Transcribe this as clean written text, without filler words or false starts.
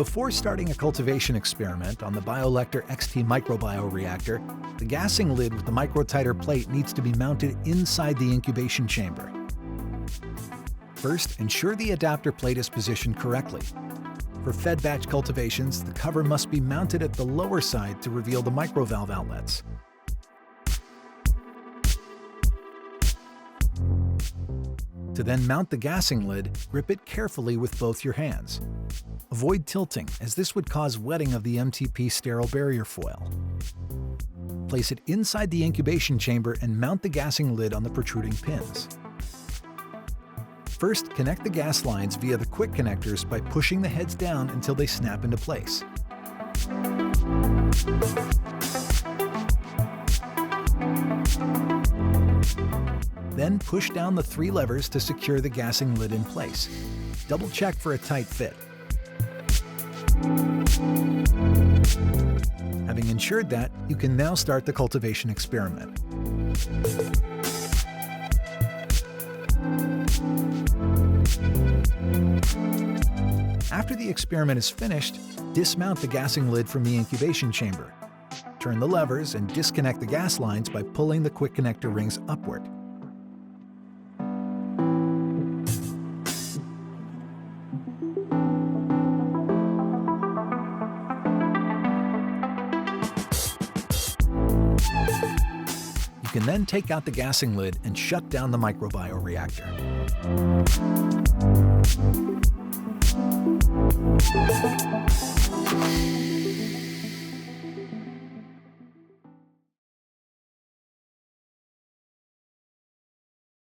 Before starting a cultivation experiment on the BioLector XT microbioreactor, the gassing lid with the microtiter plate needs to be mounted inside the incubation chamber. First, ensure the adapter plate is positioned correctly. For fed batch cultivations, the cover must be mounted at the lower side to reveal the microvalve outlets. To then mount the gassing lid, grip it carefully with both your hands. Avoid tilting, as this would cause wetting of the MTP sterile barrier foil. Place it inside the incubation chamber and mount the gassing lid on the protruding pins. First, connect the gas lines via the quick connectors by pushing the heads down until they snap into place. Then push down the 3 levers to secure the gassing lid in place. Double check for a tight fit. Having ensured that, you can now start the cultivation experiment. After the experiment is finished, dismount the gassing lid from the incubation chamber. Turn the levers and disconnect the gas lines by pulling the quick connector rings upward. You can then take out the gassing lid and shut down the microbioreactor.